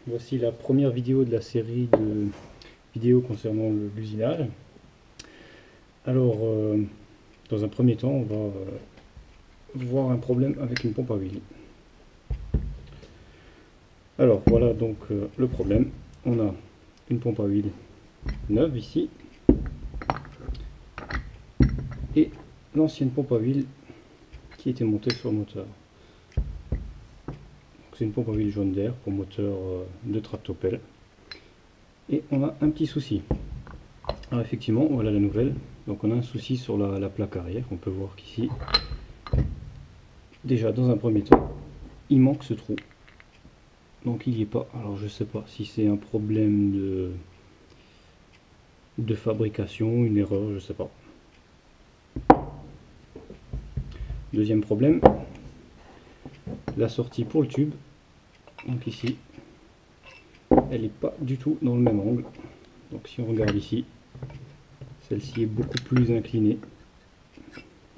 Voici la première vidéo de la série de vidéos concernant l'usinage. Alors, dans un premier temps, on va voir un problème avec une pompe à huile. Alors, voilà donc le problème. On a une pompe à huile neuve ici et l'ancienne pompe à huile qui était montée sur le moteur. C'est une pompe à huile jaune d'air pour moteur de tractopelle. Et on a un petit souci. Alors effectivement, voilà la nouvelle. Donc on a un souci sur la plaque arrière. On peut voir qu'ici, déjà dans un premier temps, il manque ce trou. Donc il n'y est pas. Alors je sais pas si c'est un problème de fabrication, une erreur, je sais pas. Deuxième problème, la sortie pour le tube. Donc ici, elle n'est pas du tout dans le même angle. Donc si on regarde ici, celle-ci est beaucoup plus inclinée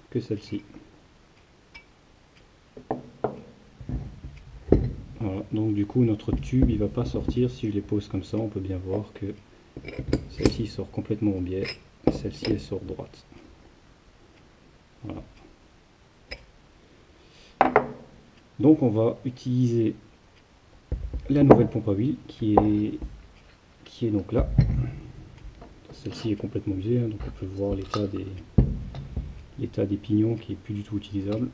que celle-ci. Voilà, donc du coup notre tube il va pas sortir. Si je les pose comme ça, on peut bien voir que celle-ci sort complètement au biais, celle-ci elle sort droite. Voilà. Donc on va utiliser la nouvelle pompe à huile qui est donc là. Celle-ci est complètement usée, hein, donc on peut voir l'état des pignons qui est plus du tout utilisable.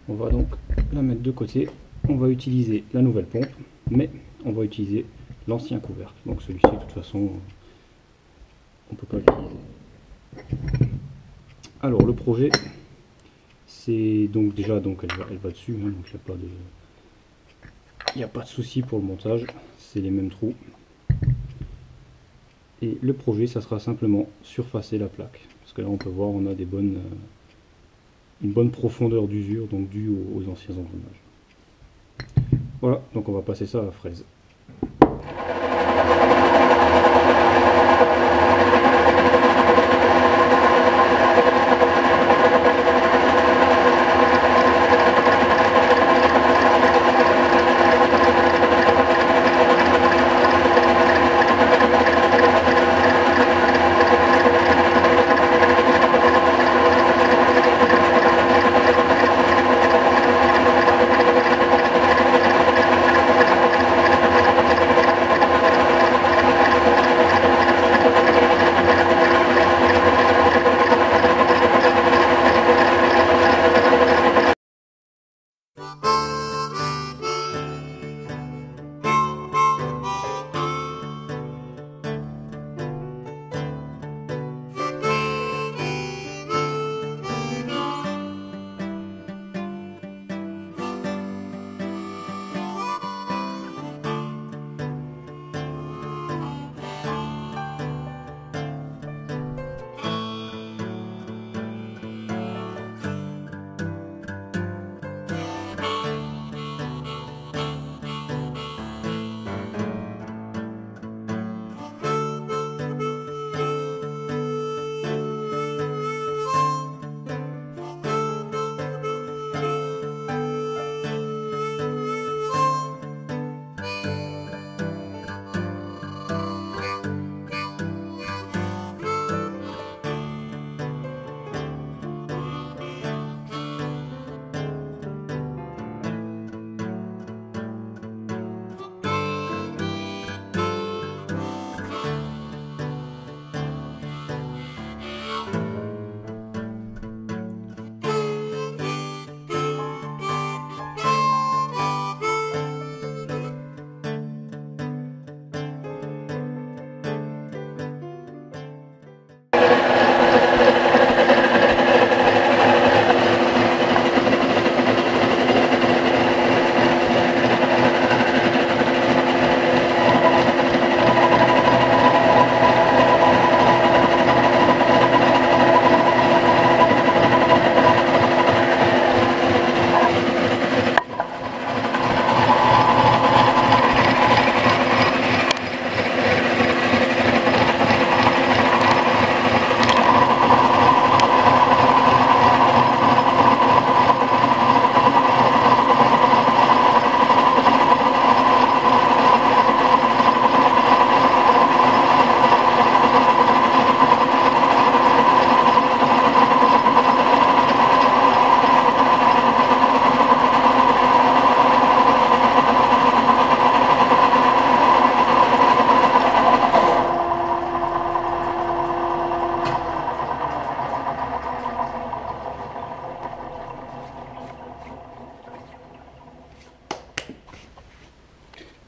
On va donc la mettre de côté. On va utiliser la nouvelle pompe, mais on va utiliser l'ancien couvercle. Donc celui-ci, de toute façon, on ne peut pas l'utiliser. Alors le projet, c'est donc déjà elle va dessus, hein, donc il n'y a pas de souci pour le montage. C'est les mêmes trous. Et le projet, ça sera simplement surfacer la plaque, parce que là on peut voir on a une bonne profondeur d'usure, donc due aux anciens engrenages. Voilà, donc on va passer ça à la fraise.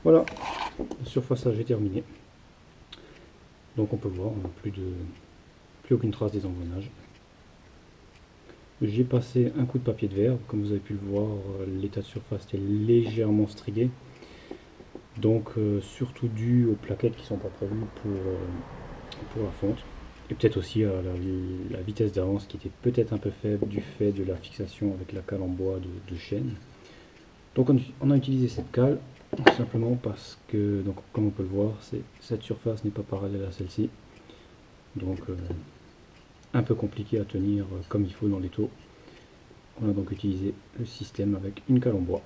Voilà, le surfaçage est terminé. Donc on peut voir, on n'a plus aucune trace des engrenages. J'ai passé un coup de papier de verre, comme vous avez pu le voir, l'état de surface était légèrement strié. Donc surtout dû aux plaquettes qui ne sont pas prévues pour la fonte. Et peut-être aussi à la vitesse d'avance qui était peut-être un peu faible du fait de la fixation avec la cale en bois de chêne. Donc on a utilisé cette cale simplement parce que, donc, comme on peut le voir, cette surface n'est pas parallèle à celle-ci. Donc un peu compliqué à tenir comme il faut dans les taux. On a donc utilisé le système avec une cale en bois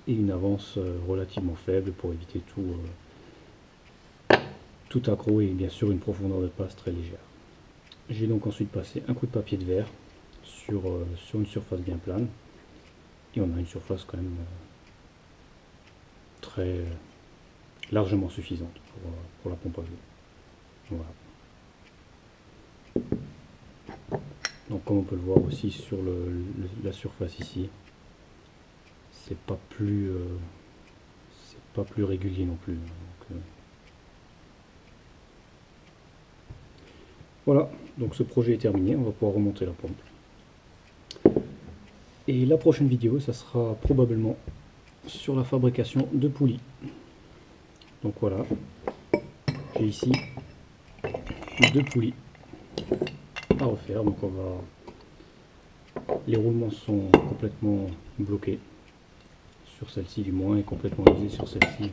et une avance relativement faible pour éviter tout accroc et bien sûr une profondeur de passe très légère. J'ai donc ensuite passé un coup de papier de verre sur une surface bien plane et on a une surface quand même très largement suffisante pour la pompe à jus. Voilà. Donc comme on peut le voir aussi sur la surface ici, c'est pas plus régulier non plus. Donc, voilà, donc ce projet est terminé, on va pouvoir remonter la pompe. Et la prochaine vidéo, ça sera probablement sur la fabrication de poulies. Donc voilà, j'ai ici 2 poulies à refaire. Donc les roulements sont complètement bloqués sur celle-ci du moins et complètement usés sur celle-ci.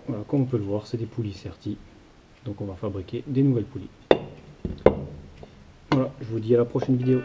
Voilà, comme on peut le voir, c'est des poulies serties. Donc on va fabriquer des nouvelles poulies. Voilà, je vous dis à la prochaine vidéo.